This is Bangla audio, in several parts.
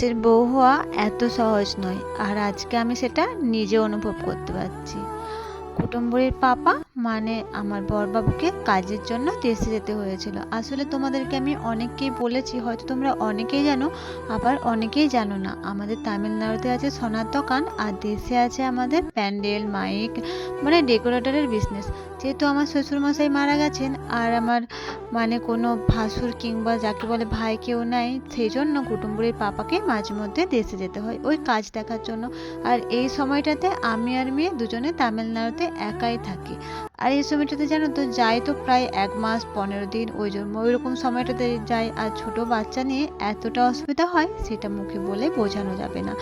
দেশের বউ হওয়া এত সহজ নয়, আর আজকে আমি সেটা নিজে অনুভব করতে পারছি। কুটুম্বুড়ির পাপা মানে আমার বড়বাবুকে কাজের জন্য দেশে যেতে হয়েছিল। আসলে তোমাদেরকে আমি অনেককেই বলেছি, হয়তো তোমরা অনেকেই জানো, আবার অনেকেই জানো না। আমাদের তামিলনাড়ুতে আছে সোনার দোকান, আর দেশে আছে আমাদের প্যান্ডেল মাইক, মানে ডেকোরেটরের বিজনেস। যেহেতু আমার শ্বশুরমশাই মারা গেছেন, আর আমার মানে কোনো ভাসুর কিংবা যাকে বলে ভাই কেউ নাই, সেই জন্য কুটুম্বুড়ির পাপাকে মাঝে মধ্যে দেশে যেতে হয় ওই কাজ দেখার জন্য। আর এই সময়টাতে আমি আর মেয়ে দুজনে তামিলনাড়ুতে একাই থাকি। আর এই সময়টাতে জানো তো যাই তো প্রায় 1 মাস 15 দিন, ওই জন্য ওই রকম সময়টাতে যাই। আর ছোট বাচ্চা নিয়ে এতটা অসুবিধা হয় সেটা মুখে বলে বোঝানো যাবে না।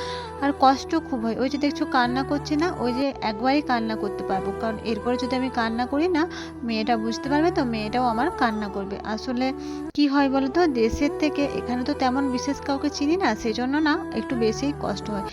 আর কষ্ট খুব হয়। ওই যে দেখছো কান্না করছে না, ওই যে একবারই কান্না করতে পারবো, কারণ এরপরে যদি আমি কান্না করি না, মেয়েটা বুঝতে পারবে, তো মেয়েটাও আমার কান্না করবে। আসলে কি হয় বলো তো, দেশের থেকে এখানে তো তেমন বিশেষ কাউকে চিনি না, সেই জন্য না একটু বেশিই কষ্ট হয়।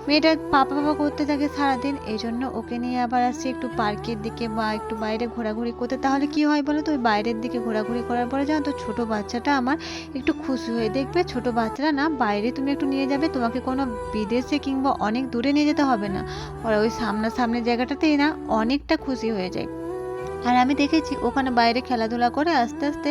মেয়েটা পাপা পাপা করতে থাকে সারাদিন, এই জন্য ওকে নিয়ে আবার আসি একটু পার্কের দিকে বা একটু বাইরে ঘোরাঘুরি করতে। তাহলে কি হয় বলো তো, ওই বাইরের দিকে ঘোরাঘুরি করার পরে জানো তো ছোট বাচ্চাটা আমার একটু খুশি হয়ে, দেখবে ছোট বাচ্চারা না বাইরে তুমি একটু নিয়ে যাবে, তোমাকে কোনো বিদেশে কিংবা অনেক দূরে নিয়ে যেতে হবে না, ওরা ওই সামনাসামনি জায়গাটাতেই না অনেকটা খুশি হয়ে যায়। আর আমি দেখেছি ওখানে বাইরে খেলাধুলা করে আস্তে আস্তে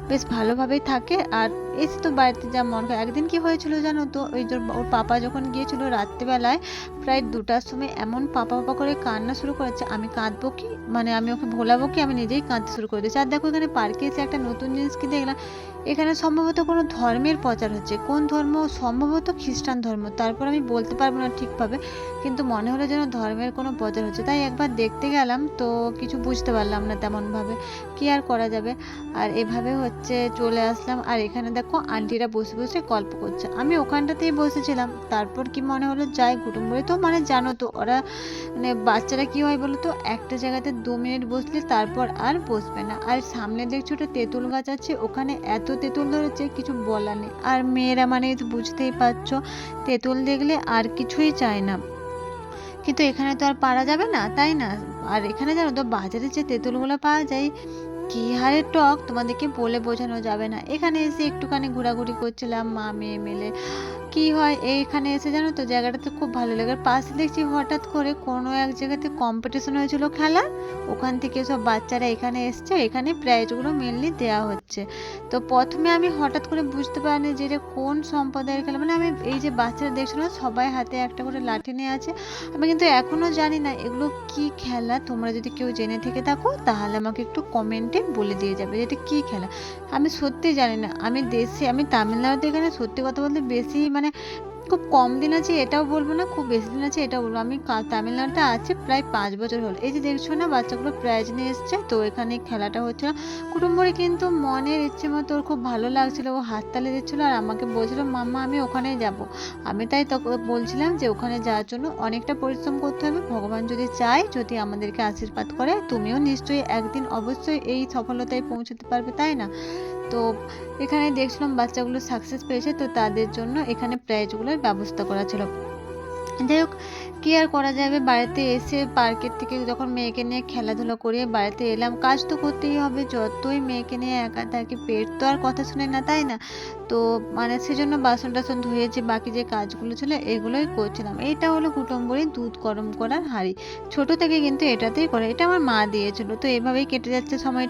বেশ ভালোভাবেই থাকে। আর এসে তো বাড়িতে যা মন খায়। একদিন কি হয়েছিল জানো তো, ওই যে ওর পাপা যখন গিয়েছিল রাত্রিবেলায় প্রায় 2টার সময় এমন পাপা পাপা করে কান্না শুরু করেছে, আমি কাঁদবো কি, মানে আমি ওকে ভোলাবো কি, আমি নিজেই কাঁদতে শুরু করে দিয়েছি। আর দেখো এখানে পার্কে এসে একটা নতুন জিনিস কি দেখলাম, এখানে সম্ভবত কোনো ধর্মের প্রচার হচ্ছে। কোন ধর্ম? সম্ভবত খ্রিস্টান ধর্ম, তারপর আমি বলতে পারবো না ঠিকভাবে, কিন্তু মনে হলো যেন ধর্মের কোনো প্রচার হচ্ছে। তাই একবার দেখতে গেলাম, তো কিছু বুঝতে পারলাম না তেমনভাবে, কি আর করা যাবে। আর এভাবে হচ্ছে চলে আসলাম। আর এখানে দেখো আন্টিরা বসে বসে গল্প করছে, আমি ওখানটাতেই বসেছিলাম। তারপর কি মনে হলো যাই, কুটুম্বরে তো মানে জানো তো ওরা মানে বাচ্চারা কি হয় বলো তো, একটা জায়গাতে 2 মিনিট বসলে তারপর আর বসবে না। আর সামনে দেখছো একটা তেঁতুল গাছ আছে, ওখানে এত তেঁতুল ধরেছে কিছু বলার নেই। আর মেয়েরা মানে তো বুঝতেই পারছো, তেঁতুল দেখলে আর কিছুই চায় না। কিন্তু এখানে তো আর পারা যাবে না, তাই না? আর এখানে জানো তো বাজারে যে তেঁতুলগুলো পাওয়া যায়, কি হারে টক, তোমাদেরকে বলে বোঝানো যাবে না। এখানে এসে একটুখানি ঘোরাঘুরি করছিলাম মা মেয়ে মিলে। কি হয় এইখানে এসে জানো তো জায়গাটাতে খুব ভালো লাগে। আর পাশে দেখছি হঠাৎ করে কোনো এক জায়গাতে কম্পিটিশন হয়েছিল খেলার, ওখান থেকে সব বাচ্চারা এখানে এসছে, এখানে প্রাইজগুলো মেনলি দেওয়া হচ্ছে। তো প্রথমে আমি হঠাৎ করে বুঝতে পারিনি যে এটা কোন সম্প্রদায়ের খেলা, মানে আমি এই যে বাচ্চারা দেখছিল সবাই হাতে একটা করে লাঠি নিয়ে আছে, আমি কিন্তু এখনো জানি না এগুলো কি খেলা। তোমরা যদি কেউ জেনে থেকে থাকো তাহলে আমাকে একটু কমেন্টে বলে দিয়ে যাবে যে এটা কি খেলা। আমি সত্যি জানি না। আমি তামিলনাড়ুতে এখানে সত্যি কথা বলতে বেশি মানে খুব কম দিন আছি এটাও বলবো না, খুব বেশি দিন আছি এটাও বলবো। আমি তামিলনাড়ুতে আছি প্রায় 5 বছর হলো। এই যে দেখছো না বাচ্চাগুলো প্রাইজ নিয়ে এসছে, তো এখানে খেলাটা হচ্ছিল। কুটুম্বরে কিন্তু মনের ইচ্ছে মতো ওর খুব ভালো লাগছিল, ও হাততালি দিচ্ছিল আর আমাকে বলছিল মাম্মা আমি ওখানেই যাব। আমি তাই তোকে বলছিলাম যে ওখানে যাওয়ার জন্য অনেকটা পরিশ্রম করতে হবে, ভগবান যদি চায়, যদি আমাদেরকে আশীর্বাদ করে, তুমিও নিশ্চয়ই একদিন অবশ্যই এই সফলতায় পৌঁছতে পারবে, তাই না? তো এখানে দেখছিলাম বাচ্চাগুলো সাকসেস পেয়েছে, তো তাদের জন্য এখানে প্রাইজগুলোর ব্যবস্থা করা ছিল। যাই হোক, কি আর করা যাবে, বাড়িতে এসে পার্কের থেকে যখন মেয়েকে নিয়ে খেলাধুলা করিয়ে বাড়িতে এলাম, কাজ তো করতেই হবে, যতই মেয়েকে নিয়ে একা থাকি পেট তো আর কথা শুনে না, তাই না? তো মানে সেজন্য বাসন টাসন ধুয়েছি, বাকি যে কাজগুলো ছিল এগুলোই করছিলাম। এইটা হলো কুটুম্বরি দুধ গরম করার হাঁড়ি। ছোট থেকে কিন্তু এটাতেই করে, এটা আমার মা দিয়েছিল। তো এভাবেই কেটে যাচ্ছে সময়।